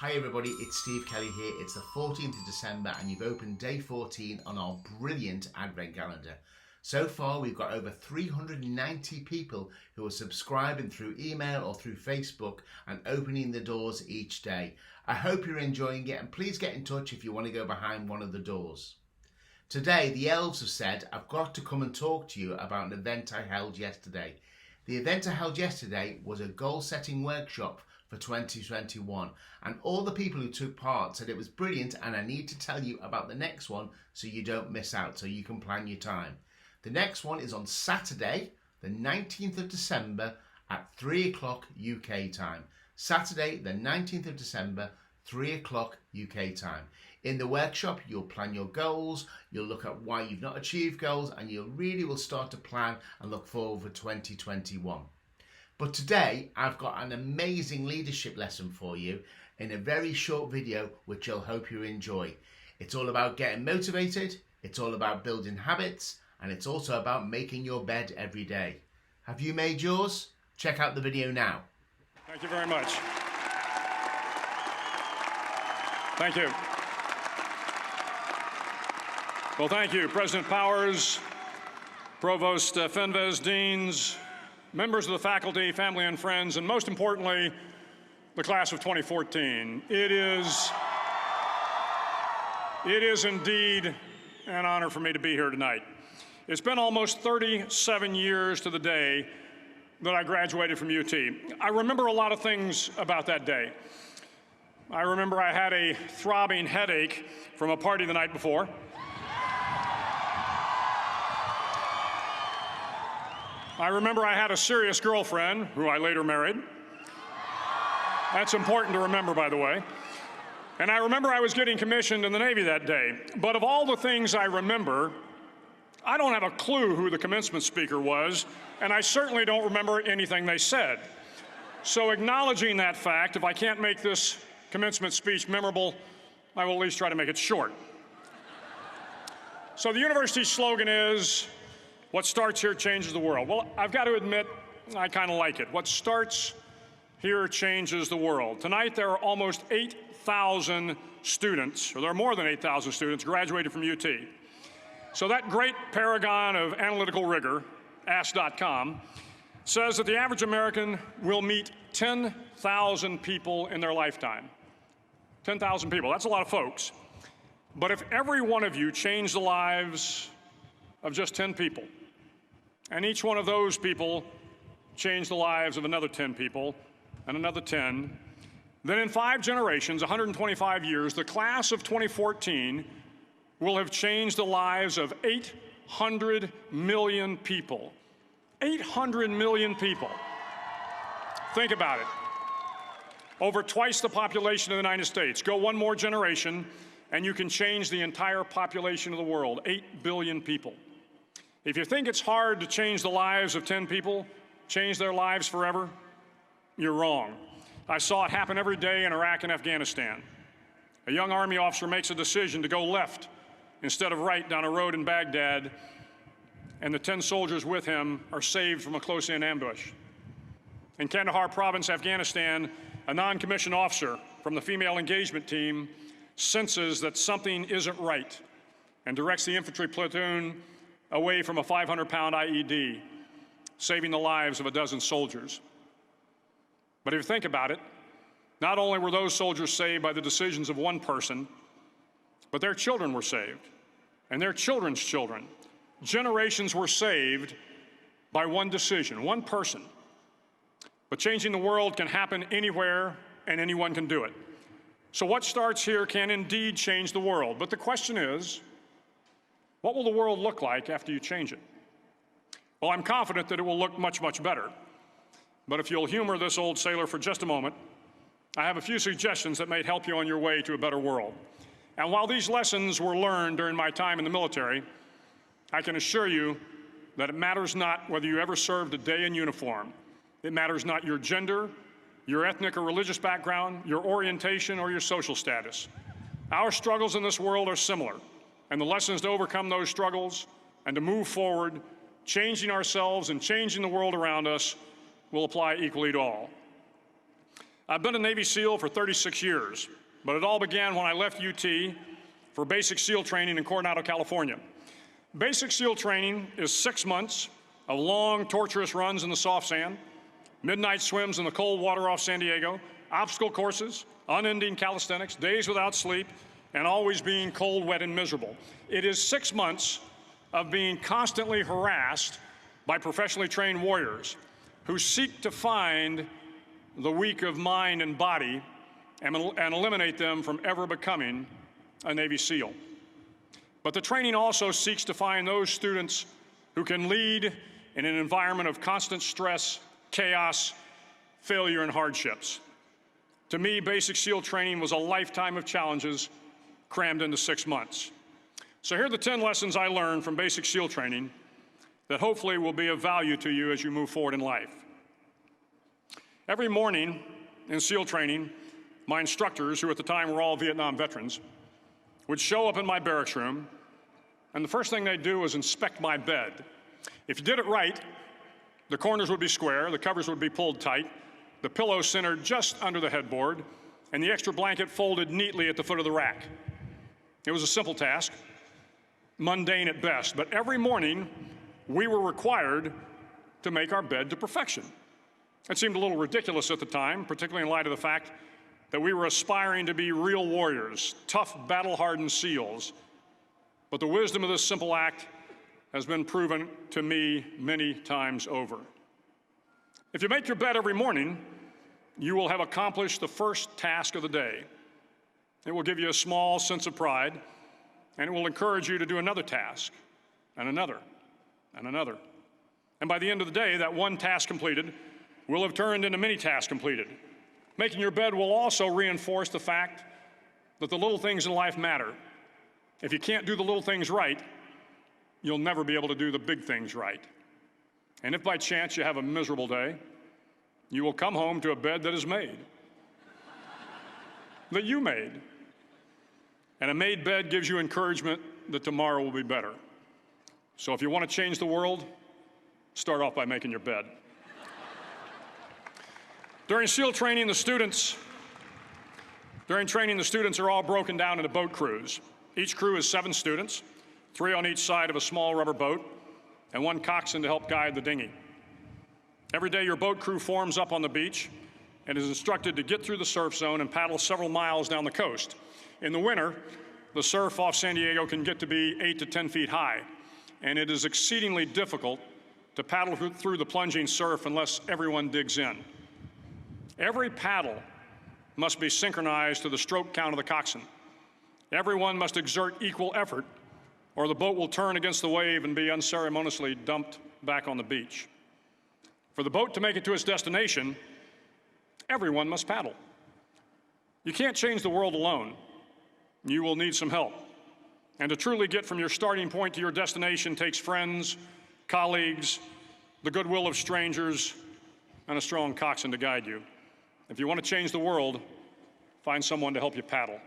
Hi everybody, it's Steve Kelly here. It's the 14th of December and you've opened day 14 on our brilliant Advent calendar. So far we've got over 390 people who are subscribing through email or through Facebook and opening the doors each day. I hope you're enjoying it and please get in touch if you want to go behind one of the doors. Today the elves have said I've got to come and talk to you about an event I held yesterday. The event I held yesterday was a goal setting workshop for 2021 and all the people who took part said it was brilliant, and I need to tell you about the next one so you don't miss out, so you can plan your time. The next one is on Saturday the 19th of December at 3 o'clock UK time. Saturday the 19th of December, 3 o'clock UK time. In the workshop you'll plan your goals, you'll look at why you've not achieved goals, and you really will start to plan and look forward for 2021. But today I've got an amazing leadership lesson for you in a very short video which I'll hope you enjoy. It's all about getting motivated, it's all about building habits, and it's also about making your bed every day. Have you made yours? Check out the video now. Thank you very much. Thank you. Well, thank you, President Powers, Provost Fenves, deans, members of the faculty, family and friends, and most importantly, the class of 2014. It is indeed an honor for me to be here tonight. It's been almost 37 years to the day that I graduated from UT. I remember a lot of things about that day. I remember I had a throbbing headache from a party the night before. I remember I had a serious girlfriend, who I later married. That's important to remember, by the way. And I remember I was getting commissioned in the Navy that day. But of all the things I remember, I don't have a clue who the commencement speaker was, and I certainly don't remember anything they said. So acknowledging that fact, if I can't make this commencement speech memorable, I will at least try to make it short. So the university's slogan is, "What starts here changes the world." Well, I've got to admit, I kind of like it. What starts here changes the world. Tonight, there are almost 8,000 students, or there are more than 8,000 students, graduated from UT. So that great paragon of analytical rigor, Ask.com, says that the average American will meet 10,000 people in their lifetime. 10,000 people, that's a lot of folks. But if every one of you changed the lives of just 10 people, and each one of those people changed the lives of another 10 people, and another 10, then in 5 generations, 125 years, the class of 2014 will have changed the lives of 800 million people. 800 million people. Think about it. Over twice the population of the United States. Go one more generation, and you can change the entire population of the world, 8 billion people. If you think it's hard to change the lives of 10 people, change their lives forever, you're wrong. I saw it happen every day in Iraq and Afghanistan. A young Army officer makes a decision to go left instead of right down a road in Baghdad, and the 10 soldiers with him are saved from a close-in ambush. In Kandahar province, Afghanistan, a non-commissioned officer from the female engagement team senses that something isn't right and directs the infantry platoon away from a 500-pound IED, saving the lives of a dozen soldiers. But if you think about it, not only were those soldiers saved by the decisions of one person, but their children were saved, and their children's children. Generations were saved by one decision, one person. But changing the world can happen anywhere, and anyone can do it. So what starts here can indeed change the world. But the question is, what will the world look like after you change it? Well, I'm confident that it will look much, much better. But if you'll humor this old sailor for just a moment, I have a few suggestions that may help you on your way to a better world. And while these lessons were learned during my time in the military, I can assure you that it matters not whether you ever served a day in uniform. It matters not your gender, your ethnic or religious background, your orientation, or your social status. Our struggles in this world are similar, and the lessons to overcome those struggles and to move forward, changing ourselves and changing the world around us, will apply equally to all. I've been a Navy SEAL for 36 years, but it all began when I left UT for basic SEAL training in Coronado, California. Basic SEAL training is 6 months of long, torturous runs in the soft sand, midnight swims in the cold water off San Diego, obstacle courses, unending calisthenics, days without sleep, and always being cold, wet, and miserable. It is 6 months of being constantly harassed by professionally trained warriors who seek to find the weak of mind and body and eliminate them from ever becoming a Navy SEAL. But the training also seeks to find those students who can lead in an environment of constant stress, chaos, failure, and hardships. To me, basic SEAL training was a lifetime of challenges crammed into 6 months. So here are the 10 lessons I learned from basic SEAL training that hopefully will be of value to you as you move forward in life. Every morning in SEAL training, my instructors, who at the time were all Vietnam veterans, would show up in my barracks room, and the first thing they'd do was inspect my bed. If you did it right, the corners would be square, the covers would be pulled tight, the pillow centered just under the headboard, and the extra blanket folded neatly at the foot of the rack. It was a simple task, mundane at best, but every morning we were required to make our bed to perfection. It seemed a little ridiculous at the time, particularly in light of the fact that we were aspiring to be real warriors, tough, battle-hardened SEALs. But the wisdom of this simple act has been proven to me many times over. If you make your bed every morning, you will have accomplished the first task of the day. It will give you a small sense of pride, and it will encourage you to do another task, and another, and another. And by the end of the day, that one task completed will have turned into many tasks completed. Making your bed will also reinforce the fact that the little things in life matter. If you can't do the little things right, you'll never be able to do the big things right. And if by chance you have a miserable day, you will come home to a bed that is made, that you made. And a made bed gives you encouragement that tomorrow will be better. So if you want to change the world, start off by making your bed. During SEAL training, the students are all broken down into boat crews. Each crew is 7 students, 3 on each side of a small rubber boat, and 1 coxswain to help guide the dinghy. Every day, your boat crew forms up on the beach and is instructed to get through the surf zone and paddle several miles down the coast. In the winter, the surf off San Diego can get to be 8 to 10 feet high, and it is exceedingly difficult to paddle through the plunging surf unless everyone digs in. Every paddle must be synchronized to the stroke count of the coxswain. Everyone must exert equal effort, or the boat will turn against the wave and be unceremoniously dumped back on the beach. For the boat to make it to its destination, everyone must paddle. You can't change the world alone. You will need some help. And to truly get from your starting point to your destination takes friends, colleagues, the goodwill of strangers, and a strong coxswain to guide you. If you want to change the world, find someone to help you paddle.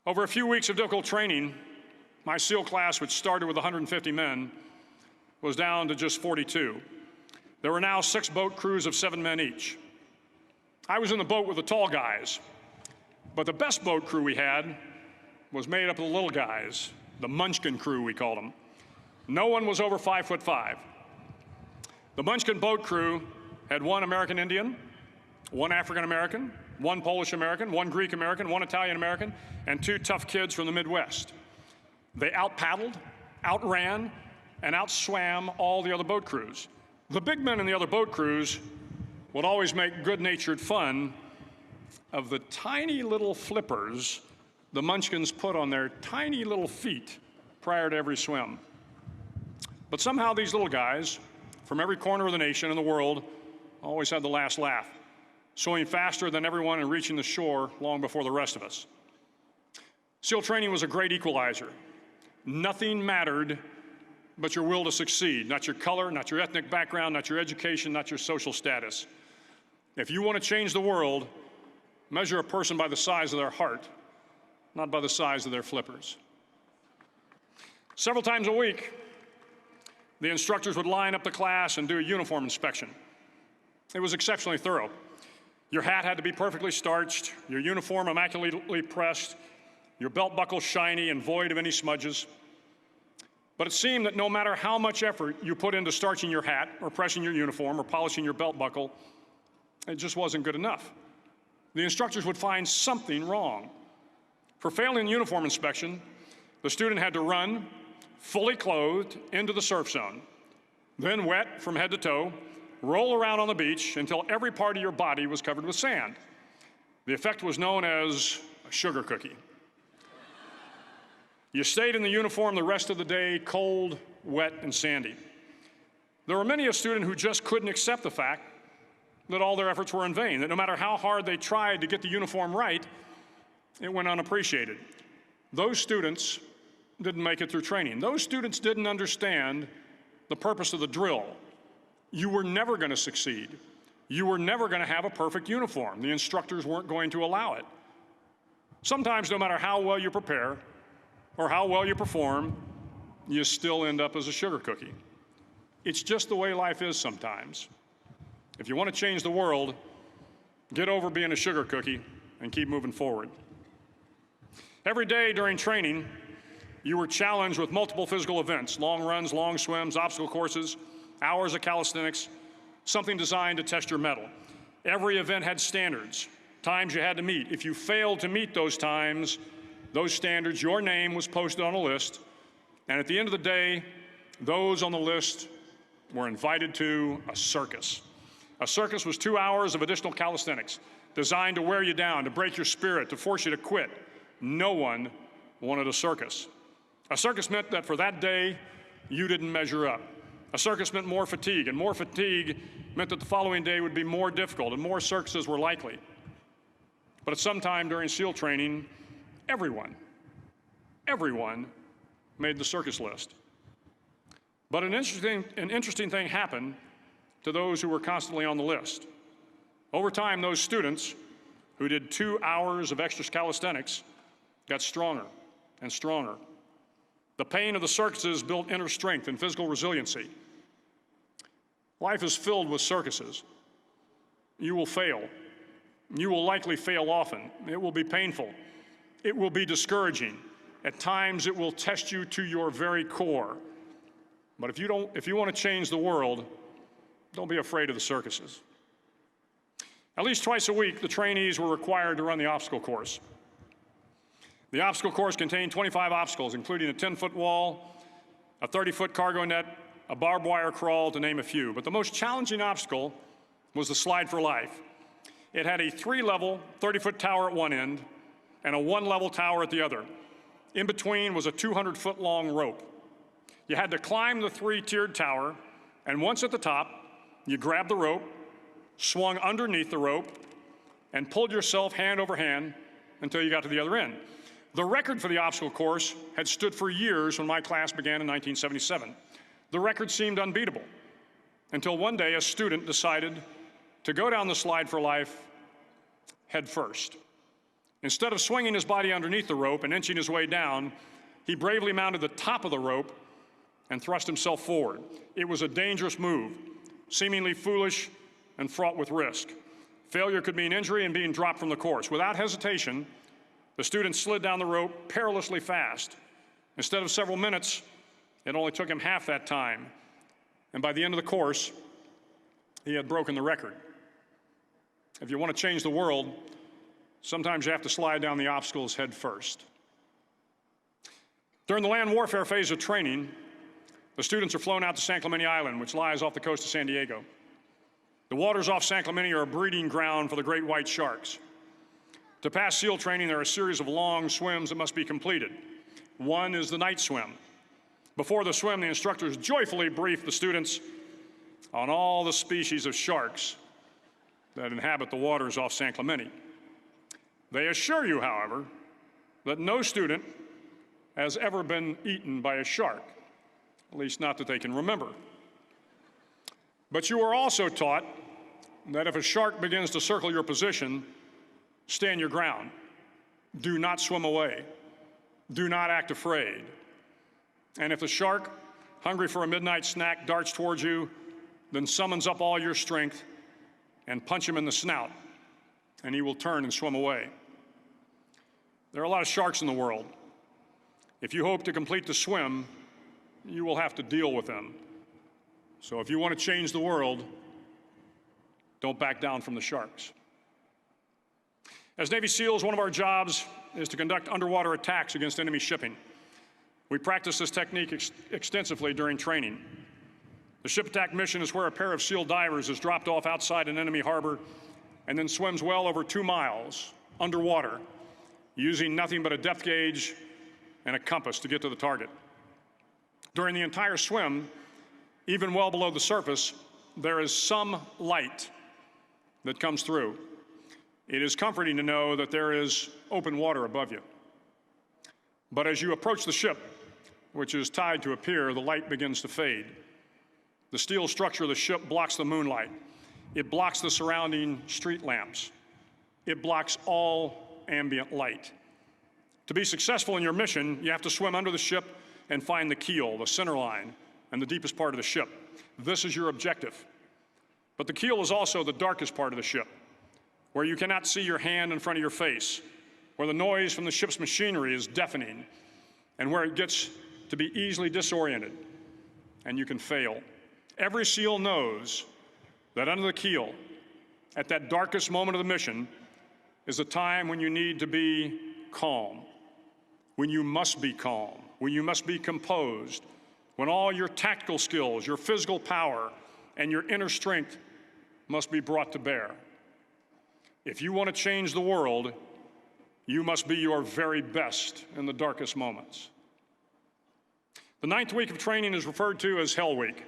Over a few weeks of difficult training, my SEAL class, which started with 150 men, was down to just 42. There were now 6 boat crews of 7 men each. I was in the boat with the tall guys, but the best boat crew we had was made up of the little guys, the Munchkin crew, we called them. No one was over 5'5". The Munchkin boat crew had 1 American Indian, 1 African American, 1 Polish American, 1 Greek American, 1 Italian American, and 2 tough kids from the Midwest. They out-paddled, outran, and outswam all the other boat crews. The big men in the other boat crews would always make good-natured fun of the tiny little flippers the Munchkins put on their tiny little feet prior to every swim. But somehow these little guys from every corner of the nation and the world always had the last laugh, swimming faster than everyone and reaching the shore long before the rest of us. SEAL training was a great equalizer. Nothing mattered but your will to succeed, not your color, not your ethnic background, not your education, not your social status. If you want to change the world, measure a person by the size of their heart, not by the size of their flippers. Several times a week, the instructors would line up the class and do a uniform inspection. It was exceptionally thorough. Your hat had to be perfectly starched, your uniform immaculately pressed, your belt buckle shiny and void of any smudges. But it seemed that no matter how much effort you put into starching your hat or pressing your uniform or polishing your belt buckle, it just wasn't good enough. The instructors would find something wrong. For failing the uniform inspection, the student had to run, fully clothed, into the surf zone, then wet from head to toe, roll around on the beach until every part of your body was covered with sand. The effect was known as a sugar cookie. You stayed in the uniform the rest of the day, cold, wet, and sandy. There were many a student who just couldn't accept the fact that all their efforts were in vain, that no matter how hard they tried to get the uniform right, it went unappreciated. Those students didn't make it through training. Those students didn't understand the purpose of the drill. You were never going to succeed. You were never going to have a perfect uniform. The instructors weren't going to allow it. Sometimes, no matter how well you prepare or how well you perform, you still end up as a sugar cookie. It's just the way life is sometimes. If you want to change the world, get over being a sugar cookie and keep moving forward. Every day during training, you were challenged with multiple physical events: long runs, long swims, obstacle courses, hours of calisthenics, something designed to test your mettle. Every event had standards, times you had to meet. If you failed to meet those times, those standards, your name was posted on a list, and at the end of the day, those on the list were invited to a circus. A circus was 2 hours of additional calisthenics, designed to wear you down, to break your spirit, to force you to quit. No one wanted a circus. A circus meant that for that day, you didn't measure up. A circus meant more fatigue, and more fatigue meant that the following day would be more difficult, and more circuses were likely. But at some time during SEAL training, everyone made the circus list. But an interesting thing happened to those who were constantly on the list. Over time, those students who did 2 hours of extra calisthenics got stronger and stronger. The pain of the circuses built inner strength and physical resiliency. Life is filled with circuses. You will fail. You will likely fail often. It will be painful. It will be discouraging. At times, it will test you to your very core. But if you want to change the world, don't be afraid of the circuses. At least twice a week, the trainees were required to run the obstacle course. The obstacle course contained 25 obstacles, including a 10-foot wall, a 30-foot cargo net, a barbed wire crawl, to name a few. But the most challenging obstacle was the slide for life. It had a 3-level, 30-foot tower at one end and a 1-level tower at the other. In between was a 200-foot-long rope. You had to climb the 3-tiered tower, and once at the top, you grabbed the rope, swung underneath the rope, and pulled yourself hand over hand until you got to the other end. The record for the obstacle course had stood for years when my class began in 1977. The record seemed unbeatable until one day a student decided to go down the slide for life head first. Instead of swinging his body underneath the rope and inching his way down, he bravely mounted the top of the rope and thrust himself forward. It was a dangerous move, seemingly foolish and fraught with risk. Failure could mean injury and being dropped from the course. Without hesitation, the student slid down the rope perilously fast. Instead of several minutes, it only took him half that time. And by the end of the course, he had broken the record. If you want to change the world, sometimes you have to slide down the obstacles head first. During the land warfare phase of training, the students are flown out to San Clemente Island, which lies off the coast of San Diego. The waters off San Clemente are a breeding ground for the great white sharks. To pass SEAL training, there are a series of long swims that must be completed. One is the night swim. Before the swim, the instructors joyfully brief the students on all the species of sharks that inhabit the waters off San Clemente. They assure you, however, that no student has ever been eaten by a shark, at least not that they can remember. But you are also taught that if a shark begins to circle your position, stand your ground. Do not swim away. Do not act afraid. And if the shark, hungry for a midnight snack, darts towards you, then summons up all your strength and punch him in the snout and he will turn and swim away. There are a lot of sharks in the world. If you hope to complete the swim, you will have to deal with them. So if you want to change the world, don't back down from the sharks. As Navy SEALs, one of our jobs is to conduct underwater attacks against enemy shipping. We practice this technique extensively during training. The ship attack mission is where a pair of SEAL divers is dropped off outside an enemy harbor and then swims well over 2 miles underwater, using nothing but a depth gauge and a compass to get to the target. During the entire swim, even well below the surface, there is some light that comes through. It is comforting to know that there is open water above you. But as you approach the ship, which is tied to a pier, the light begins to fade. The steel structure of the ship blocks the moonlight. It blocks the surrounding street lamps. It blocks all ambient light. To be successful in your mission, you have to swim under the ship and find the keel, the center line, and the deepest part of the ship. This is your objective. But the keel is also the darkest part of the ship, where you cannot see your hand in front of your face, where the noise from the ship's machinery is deafening, and where it gets to be easily disoriented, and you can fail. Every SEAL knows that under the keel, at that darkest moment of the mission, is a time when you need to be calm, when you must be calm, when you must be composed, when all your tactical skills, your physical power, and your inner strength must be brought to bear. If you want to change the world, you must be your very best in the darkest moments. The 9th week of training is referred to as Hell Week.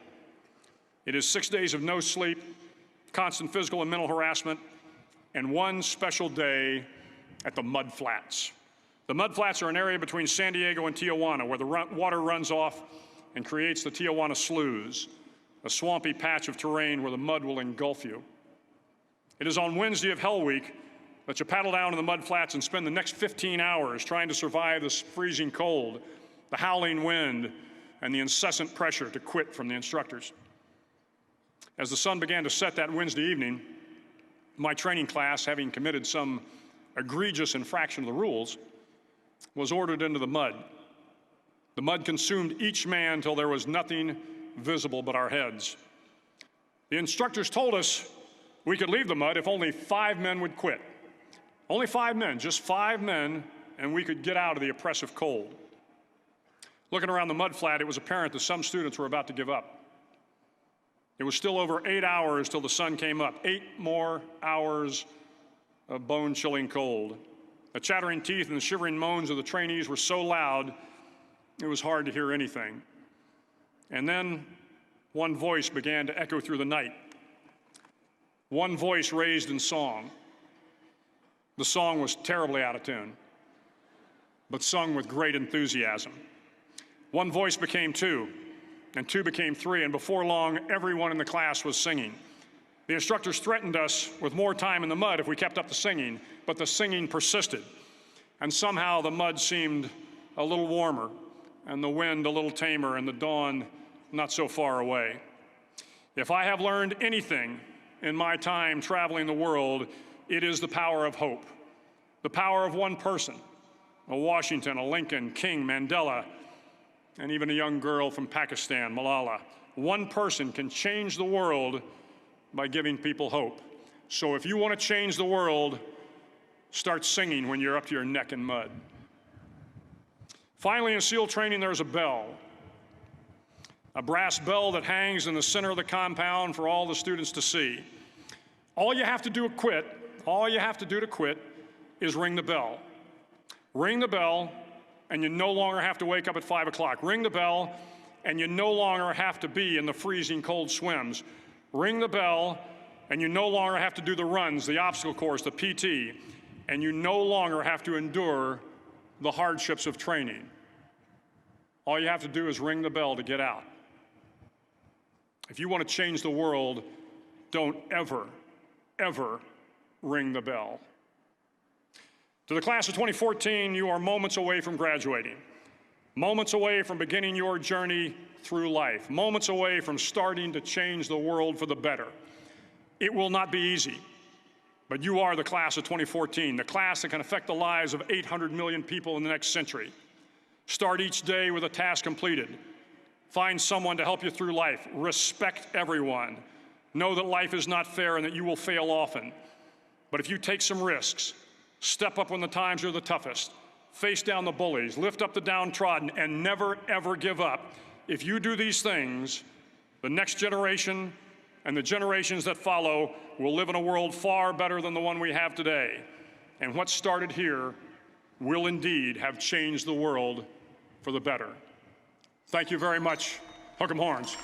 It is 6 days of no sleep, constant physical and mental harassment, and one special day at the Mud Flats. The Mud Flats are an area between San Diego and Tijuana where the water runs off and creates the Tijuana Sloughs, a swampy patch of terrain where the mud will engulf you. It is on Wednesday of Hell Week that you paddle down to the Mud Flats and spend the next 15 hours trying to survive this freezing cold, the howling wind, and the incessant pressure to quit from the instructors. As the sun began to set that Wednesday evening, my training class, having committed some egregious infraction of the rules, was ordered into the mud. The mud consumed each man till there was nothing visible but our heads. The instructors told us we could leave the mud if only 5 men would quit. Only 5 men, just 5 men, and we could get out of the oppressive cold. Looking around the mud flat, it was apparent that some students were about to give up. It was still over 8 hours till the sun came up. 8 more hours of bone-chilling cold. The chattering teeth and the shivering moans of the trainees were so loud, it was hard to hear anything. And then one voice began to echo through the night. One voice raised in song. The song was terribly out of tune, but sung with great enthusiasm. One voice became 2, and 2 became 3, and before long, everyone in the class was singing. The instructors threatened us with more time in the mud if we kept up the singing, but the singing persisted. And somehow the mud seemed a little warmer, and the wind a little tamer, and the dawn not so far away. If I have learned anything in my time traveling the world, it is the power of hope, the power of one person, a Washington, a Lincoln, King, Mandela, and even a young girl from Pakistan, Malala. One person can change the world by giving people hope. So if you want to change the world, start singing when you're up to your neck in mud. Finally, in SEAL training, there's a bell. A brass bell that hangs in the center of the compound for all the students to see. All you have to do to quit is ring the bell. Ring the bell, and you no longer have to wake up at 5 o'clock. Ring the bell, and you no longer have to be in the freezing cold swims. Ring the bell, and you no longer have to do the runs, the obstacle course, the PT, and you no longer have to endure the hardships of training. All you have to do is ring the bell to get out. If you want to change the world, don't ever, ever ring the bell. To the class of 2014, you are moments away from graduating, moments away from beginning your journey through life, moments away from starting to change the world for the better. It will not be easy. But you are the class of 2014, the class that can affect the lives of 800 million people in the next century. Start each day with a task completed. Find someone to help you through life. Respect everyone. Know that life is not fair and that you will fail often. But if you take some risks, step up when the times are the toughest, face down the bullies, lift up the downtrodden, and never, ever give up. If you do these things, the next generation and the generations that follow will live in a world far better than the one we have today. And what started here will indeed have changed the world for the better. Thank you very much. Hook 'em horns.